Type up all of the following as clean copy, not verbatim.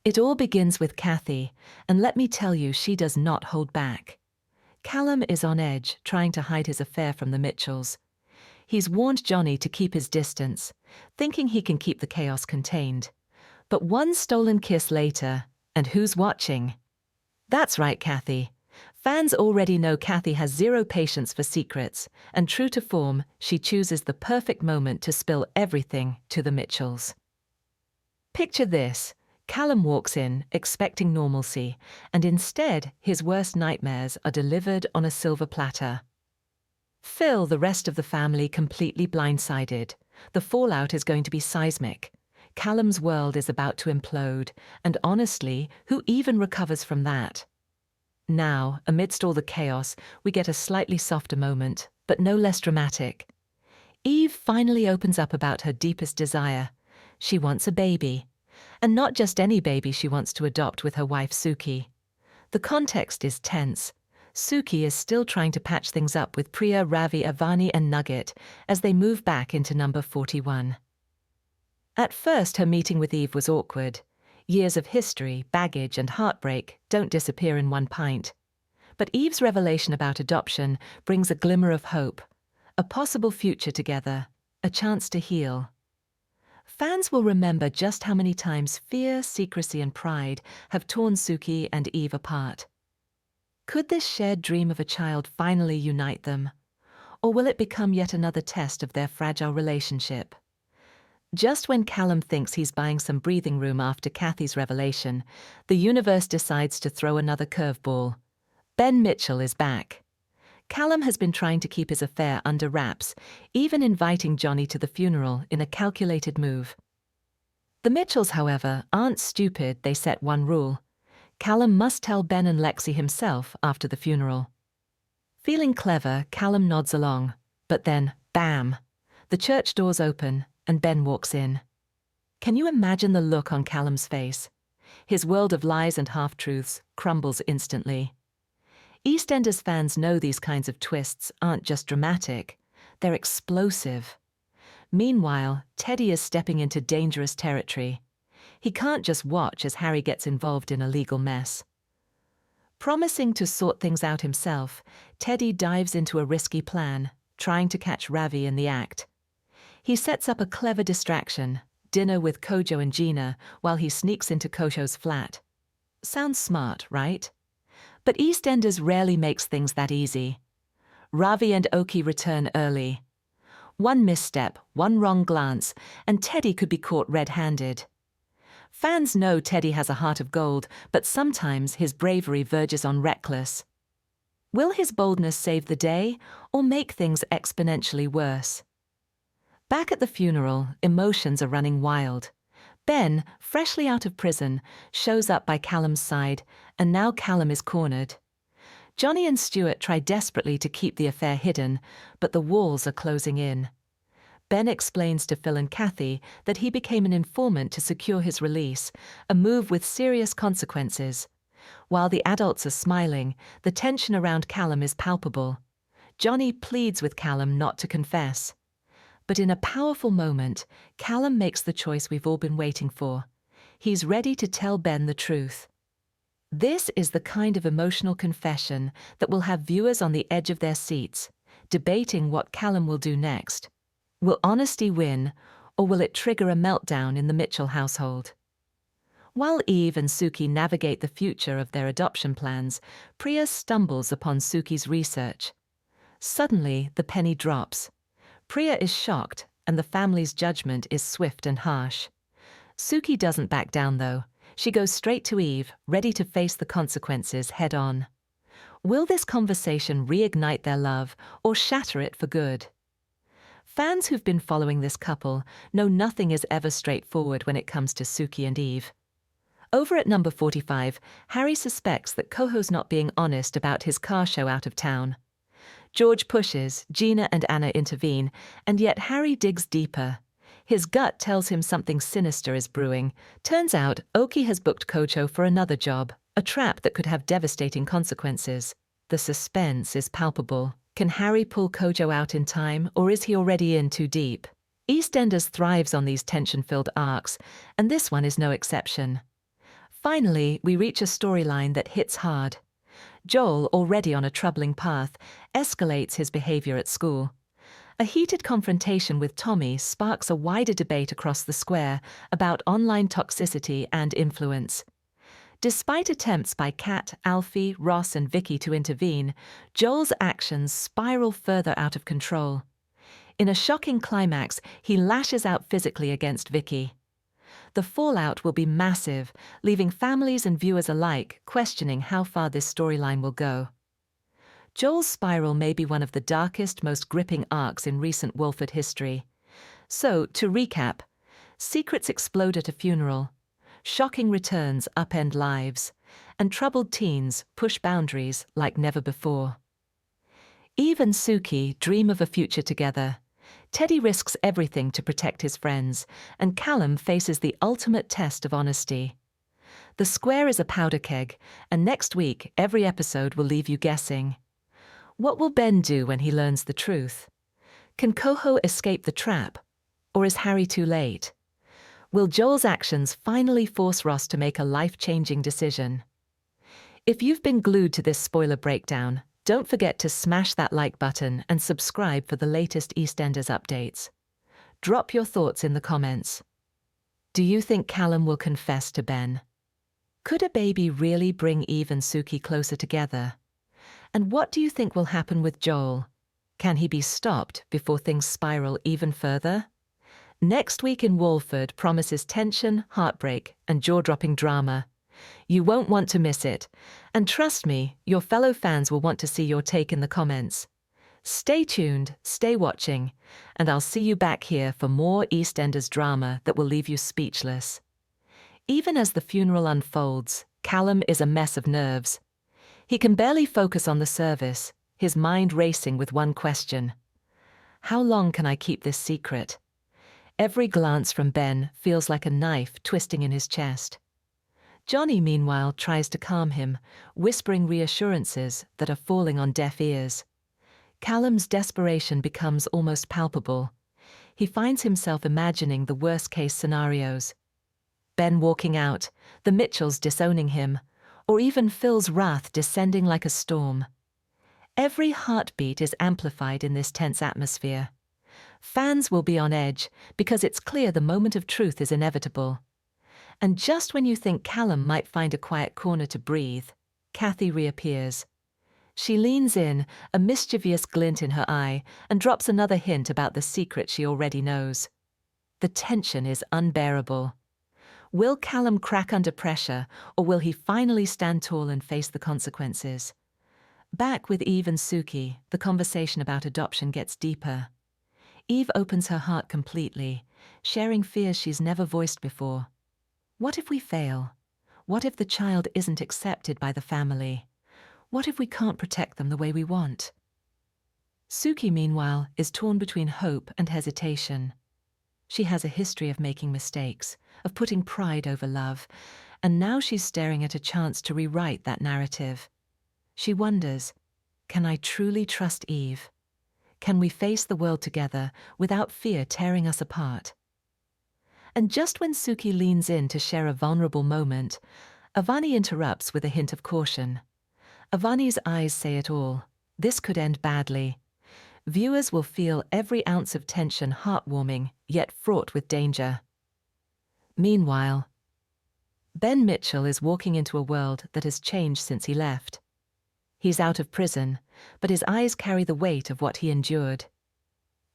It all begins with Kathy, and let me tell you, she does not hold back. Callum is on edge, trying to hide his affair from the Mitchells. He's warned Johnny to keep his distance, thinking he can keep the chaos contained. But one stolen kiss later, and who's watching? That's right, Kathy. Fans already know Kathy has zero patience for secrets, and true to form, she chooses the perfect moment to spill everything to the Mitchells. Picture this. Callum walks in, expecting normalcy, and instead, his worst nightmares are delivered on a silver platter. Phil, the rest of the family, completely blindsided. The fallout is going to be seismic. Callum's world is about to implode, and honestly, who even recovers from that? Now, amidst all the chaos, we get a slightly softer moment, but no less dramatic. Eve finally opens up about her deepest desire. She wants a baby. And not just any baby she wants to adopt with her wife Suki. The context is tense. Suki is still trying to patch things up with Priya, Ravi, Avani and Nugget as they move back into number 41. At first, her meeting with Eve was awkward. Years of history, baggage and heartbreak don't disappear in one pint. But Eve's revelation about adoption brings a glimmer of hope, a possible future together, a chance to heal. Fans will remember just how many times fear, secrecy and pride have torn Suki and Eve apart. Could this shared dream of a child finally unite them? Or will it become yet another test of their fragile relationship? Just when Callum thinks he's buying some breathing room after Kathy's revelation, the universe decides to throw another curveball. Ben Mitchell is back. Callum has been trying to keep his affair under wraps, even inviting Johnny to the funeral in a calculated move. The Mitchells, however, aren't stupid. They set one rule. Callum must tell Ben and Lexi himself after the funeral. Feeling clever, Callum nods along. But then, bam! The church doors open, and Ben walks in. Can you imagine the look on Callum's face? His world of lies and half-truths crumbles instantly. EastEnders fans know these kinds of twists aren't just dramatic, they're explosive. Meanwhile, Teddy is stepping into dangerous territory. He can't just watch as Harry gets involved in a legal mess. Promising to sort things out himself, Teddy dives into a risky plan, trying to catch Ravi in the act. He sets up a clever distraction, dinner with Cojo and Gina, while he sneaks into Cojo's flat. Sounds smart, right? But EastEnders rarely makes things that easy. Ravi and Oki return early. One misstep, one wrong glance, and Teddy could be caught red-handed. Fans know Teddy has a heart of gold, but sometimes his bravery verges on reckless. Will his boldness save the day, or make things exponentially worse? Back at the funeral, emotions are running wild. Ben, freshly out of prison, shows up by Callum's side, and now Callum is cornered. Johnny and Stuart try desperately to keep the affair hidden, but the walls are closing in. Ben explains to Phil and Kathy that he became an informant to secure his release, a move with serious consequences. While the adults are smiling, the tension around Callum is palpable. Johnny pleads with Callum not to confess. But in a powerful moment, Callum makes the choice we've all been waiting for. He's ready to tell Ben the truth. This is the kind of emotional confession that will have viewers on the edge of their seats, debating what Callum will do next. Will honesty win, or will it trigger a meltdown in the Mitchell household? While Eve and Suki navigate the future of their adoption plans, Priya stumbles upon Suki's research. Suddenly, the penny drops. Priya is shocked, and the family's judgment is swift and harsh. Suki doesn't back down, though. She goes straight to Eve, ready to face the consequences head-on. Will this conversation reignite their love, or shatter it for good? Fans who've been following this couple know nothing is ever straightforward when it comes to Suki and Eve. Over at number 45, Harry suspects that Cojo's not being honest about his car show out of town. George pushes, Gina and Anna intervene, and yet Harry digs deeper. His gut tells him something sinister is brewing. Turns out, Oki has booked Cojo for another job, a trap that could have devastating consequences. The suspense is palpable. Can Harry pull Cojo out in time, or is he already in too deep? EastEnders thrives on these tension-filled arcs, and this one is no exception. Finally, we reach a storyline that hits hard. Joel, already on a troubling path, escalates his behavior at school. A heated confrontation with Tommy sparks a wider debate across the square about online toxicity and influence. Despite attempts by Kat, Alfie, Ross and Vicky to intervene, Joel's actions spiral further out of control. In a shocking climax, he lashes out physically against Vicky. The fallout will be massive, leaving families and viewers alike questioning how far this storyline will go. Joel's spiral may be one of the darkest, most gripping arcs in recent Walford history. So, to recap, secrets explode at a funeral, shocking returns upend lives, and troubled teens push boundaries like never before. Eve and Suki dream of a future together. Teddy risks everything to protect his friends, and Callum faces the ultimate test of honesty. The square is a powder keg, and next week every episode will leave you guessing. What will Ben do when he learns the truth? Can Cojo escape the trap? Or is Harry too late? Will Joel's actions finally force Ross to make a life-changing decision? If you've been glued to this spoiler breakdown, don't forget to smash that like button and subscribe for the latest EastEnders updates. Drop your thoughts in the comments. Do you think Callum will confess to Ben? Could a baby really bring Eve and Suki closer together? And what do you think will happen with Joel? Can he be stopped before things spiral even further? Next week in Walford promises tension, heartbreak, and jaw-dropping drama. You won't want to miss it. And trust me, your fellow fans will want to see your take in the comments. Stay tuned, stay watching, and I'll see you back here for more EastEnders drama that will leave you speechless. Even as the funeral unfolds, Callum is a mess of nerves. He can barely focus on the service, his mind racing with one question. How long can I keep this secret? Every glance from Ben feels like a knife twisting in his chest. Johnny, meanwhile, tries to calm him, whispering reassurances that are falling on deaf ears. Callum's desperation becomes almost palpable. He finds himself imagining the worst-case scenarios. Ben walking out, the Mitchells disowning him, or even Phil's wrath descending like a storm. Every heartbeat is amplified in this tense atmosphere. Fans will be on edge because it's clear the moment of truth is inevitable. And just when you think Callum might find a quiet corner to breathe, Kathy reappears. She leans in, a mischievous glint in her eye, and drops another hint about the secret she already knows. The tension is unbearable. Will Callum crack under pressure, or will he finally stand tall and face the consequences? Back with Eve and Suki, the conversation about adoption gets deeper. Eve opens her heart completely, sharing fears she's never voiced before. What if we fail? What if the child isn't accepted by the family? What if we can't protect them the way we want? Suki, meanwhile, is torn between hope and hesitation. She has a history of making mistakes, of putting pride over love, and now she's staring at a chance to rewrite that narrative. She wonders, can I truly trust Eve? Can we face the world together without fear tearing us apart? And just when Suki leans in to share a vulnerable moment, Avani interrupts with a hint of caution. Avani's eyes say it all. This could end badly. Viewers will feel every ounce of tension heartwarming, yet fraught with danger. Meanwhile, Ben Mitchell is walking into a world that has changed since he left. He's out of prison, but his eyes carry the weight of what he endured.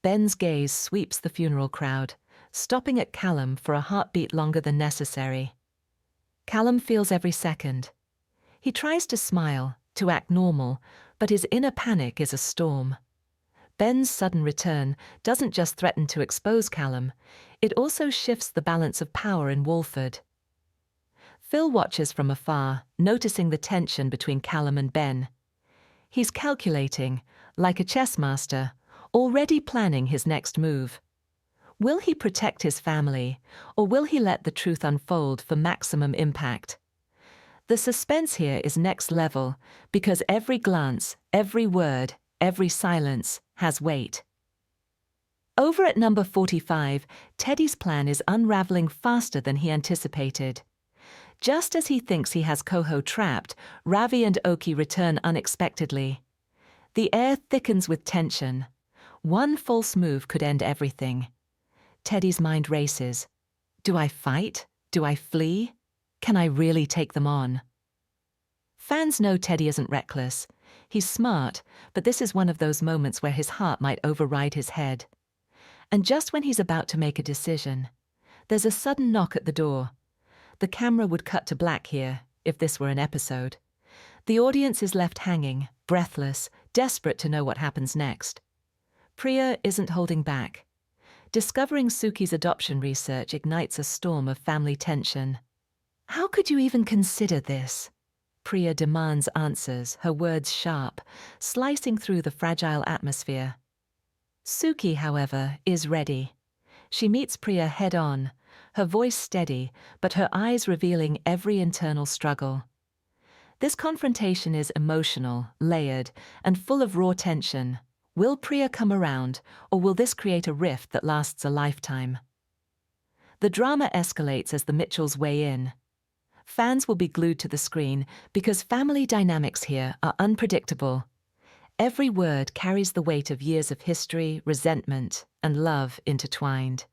Ben's gaze sweeps the funeral crowd, stopping at Callum for a heartbeat longer than necessary. Callum feels every second. He tries to smile, to act normal, but his inner panic is a storm. Ben's sudden return doesn't just threaten to expose Callum, it also shifts the balance of power in Walford. Phil watches from afar, noticing the tension between Callum and Ben. He's calculating, like a chess master, already planning his next move. Will he protect his family, or will he let the truth unfold for maximum impact? The suspense here is next level, because every glance, every word, every silence has weight. Over at number 45, Teddy's plan is unraveling faster than he anticipated. Just as he thinks he has Cojo trapped, Ravi and Oki return unexpectedly. The air thickens with tension. One false move could end everything. Teddy's mind races. Do I fight? Do I flee? Can I really take them on? Fans know Teddy isn't reckless. He's smart, but this is one of those moments where his heart might override his head. And just when he's about to make a decision, there's a sudden knock at the door. The camera would cut to black here, if this were an episode. The audience is left hanging, breathless, desperate to know what happens next. Priya isn't holding back. Discovering Suki's adoption research ignites a storm of family tension. How could you even consider this? Priya demands answers, her words sharp, slicing through the fragile atmosphere. Suki, however, is ready. She meets Priya head-on, her voice steady, but her eyes revealing every internal struggle. This confrontation is emotional, layered, and full of raw tension. Will Priya come around, or will this create a rift that lasts a lifetime? The drama escalates as the Mitchells weigh in. Fans will be glued to the screen because family dynamics here are unpredictable. Every word carries the weight of years of history, resentment, and love intertwined.